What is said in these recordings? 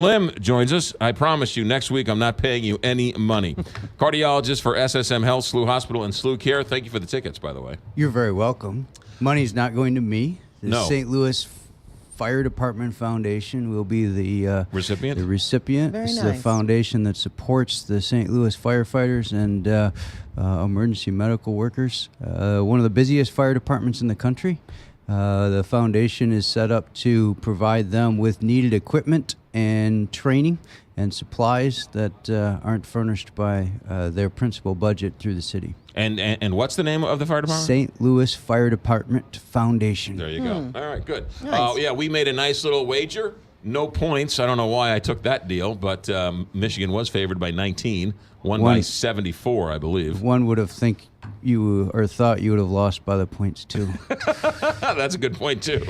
Lim joins us. I promise you, next week I'm not paying you any money. Cardiologist for SSM Health, SLU Hospital, and SLU Care. Thank you for the tickets, by the way. You're very welcome. Money's not going to me. The St. Louis Fire Department Foundation will be the recipient. The recipient. Very This nice. is the foundation that supports the St. Louis firefighters and emergency medical workers. One of the busiest fire departments in the country. The foundation is set up to provide them with needed equipment and training and supplies that aren't furnished by their principal budget through the city. And what's the name of the fire department? St. Louis Fire Department Foundation. There you go. All right, good. Nice. Yeah, we made a nice little wager. No points. I don't know why I took that deal, but Michigan was favored by 19, won by 74, I believe. One would have thought you would have lost by the points too. That's a good point too.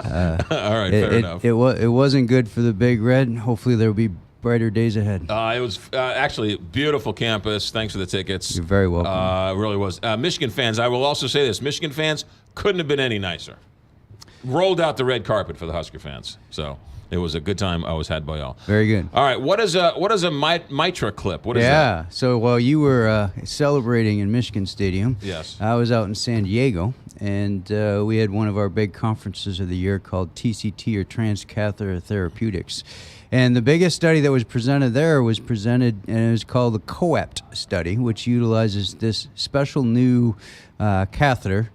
All right, fair enough. It wasn't good for the Big Red. Hopefully there will be brighter days ahead. It was actually a beautiful campus. Thanks for the tickets. You're very welcome. It really was. Michigan fans, I will also say this. Michigan fans couldn't have been any nicer. Rolled out the red carpet for the Husker fans. So it was a good time I was had by all. Very good. All right, what is a MitraClip? What is that? Yeah, so while you were celebrating in Michigan Stadium, Yes. I was out in San Diego, and we had one of our big conferences of the year called TCT, or Transcatheter Therapeutics. And the biggest study that was presented there was and it was called the COAPT study, which utilizes this special new catheter,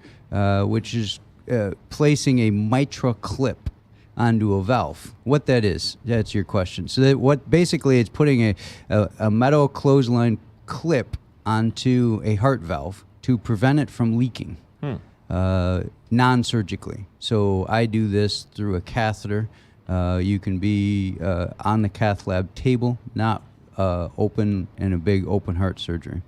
which is placing a MitraClip onto a valve. What that is, that's your question. So basically it's putting a metal clothesline clip onto a heart valve to prevent it from leaking non-surgically. So I do this through a catheter. You can be on the cath lab table, not open in a big open heart surgery.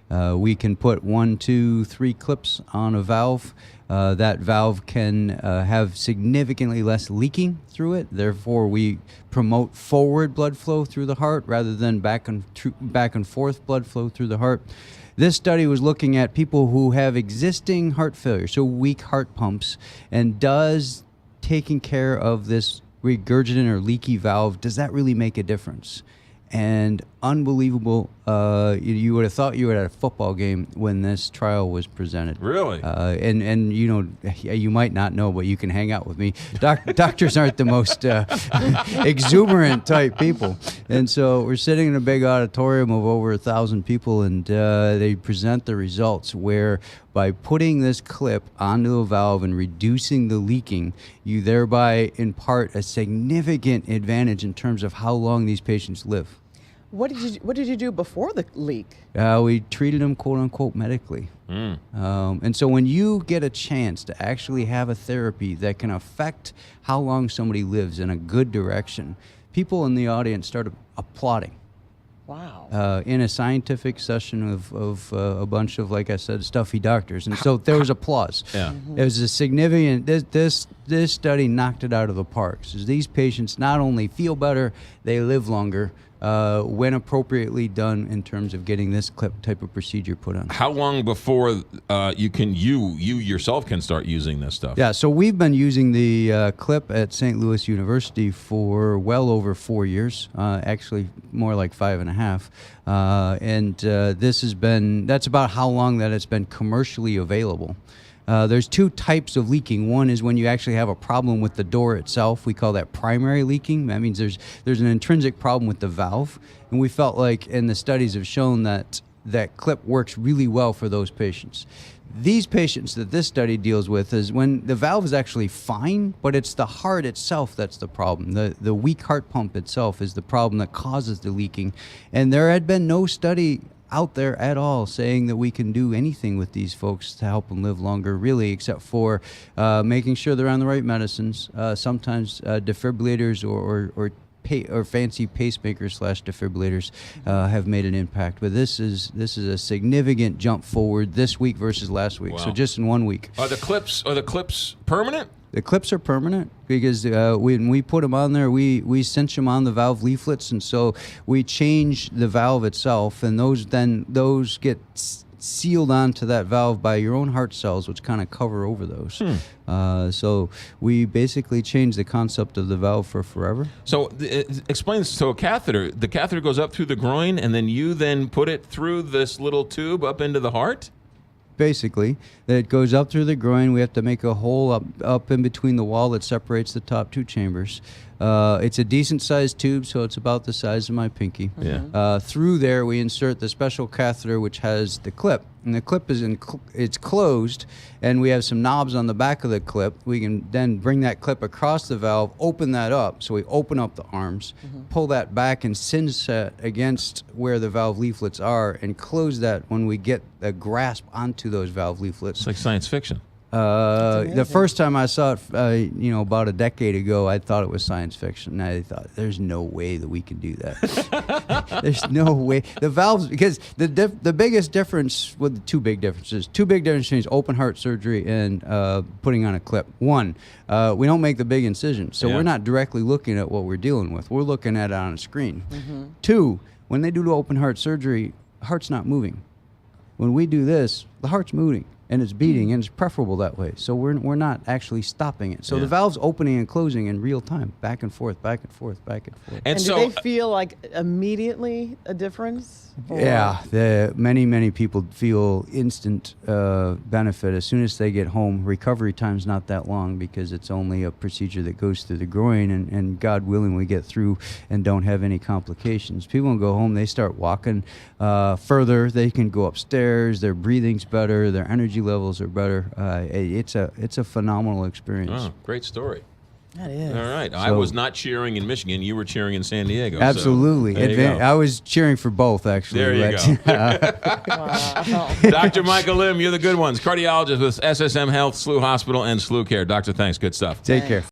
We can put 1, 2, 3 clips on a valve. That valve can have significantly less leaking through it. Therefore, we promote forward blood flow through the heart rather than back and forth blood flow through the heart. This study was looking at people who have existing heart failure, so weak heart pumps, and does taking care of this regurgitant or leaky valve, does that really make a difference? And unbelievable, you would have thought you were at a football game when this trial was presented. Really? And you know, you might not know, but you can hang out with me. Doctors aren't the most exuberant type people. And so we're sitting in a big auditorium of over 1,000 people, and they present the results where by putting this clip onto a valve and reducing the leaking, you thereby impart a significant advantage in terms of how long these patients live. What did you do before the leak? We treated them, quote unquote, medically. And so when you get a chance to actually have a therapy that can affect how long somebody lives in a good direction, people in the audience started applauding. Wow. In a scientific session of a bunch of, like I said, stuffy doctors. And so there was applause. Yeah. It was a significant, this study knocked it out of the park. So these patients not only feel better, they live longer when appropriately done in terms of getting this clip type of procedure put on. How long before you yourself can start using this stuff? Yeah, so we've been using the clip at St. Louis University for well over 4 years, actually more like 5.5. And that's about how long that it's been commercially available. There's 2 types of leaking. One is when you actually have a problem with the door itself. We call that primary leaking. That means there's an intrinsic problem with the valve. And we felt like, and the studies have shown that clip works really well for those patients. These patients that this study deals with is when the valve is actually fine, but it's the heart itself that's the problem. The weak heart pump itself is the problem that causes the leaking. And there had been no study out there at all saying that we can do anything with these folks to help them live longer, really, except for making sure they're on the right medicines. Sometimes defibrillators or fancy pacemakers / defibrillators have made an impact. But this is a significant jump forward this week versus last week. Wow. So just in 1 week. Are the clips permanent? The clips are permanent because when we put them on there, we cinch them on the valve leaflets, and so we change the valve itself, and those get sealed onto that valve by your own heart cells, which kind of cover over those. So we basically changed the concept of the valve for forever. So explain this. So a catheter, the catheter goes up through the groin, and then you then put it through this little tube up into the heart? Basically, it goes up through the groin. We have to make a hole up in between the wall that separates the top two chambers. It's a decent-sized tube, so it's about the size of my pinky. Yeah. Through there, we insert the special catheter, which has the clip. And the clip is it's closed, and we have some knobs on the back of the clip. We can then bring that clip across the valve, open that up. So we open up the arms, pull that back, and cinch that against where the valve leaflets are, and close that when we get a grasp onto those valve leaflets. It's like science fiction. The first time I saw it, about a decade ago, I thought it was science fiction. I thought, there's no way that we can do that. There's no way. The valves, because the biggest difference, with two big differences between open heart surgery and putting on a clip. One, we don't make the big incision, so we're not directly looking at what we're dealing with. We're looking at it on a screen. Two, when they do the open heart surgery, heart's not moving. When we do this, the heart's moving. And it's beating, and it's preferable that way. So we're not actually stopping it. So the valve's opening and closing in real time, back and forth, back and forth, back and forth. And so, do they feel like immediately a difference? Or? Yeah, many people feel instant benefit as soon as they get home. Recovery time's not that long because it's only a procedure that goes through the groin, and God willing, we get through and don't have any complications. People go home, they start walking further. They can go upstairs. Their breathing's better. Their energy levels are better. It's a phenomenal experience. Oh, great story. That is. All right. I was not cheering in Michigan. You were cheering in San Diego. Absolutely. So there you go. I was cheering for both, actually. There you go. Wow. Dr. Michael Lim, you're the good ones. Cardiologist with SSM Health, SLU Hospital, and SLU Care. Doctor, thanks. Good stuff. Take care.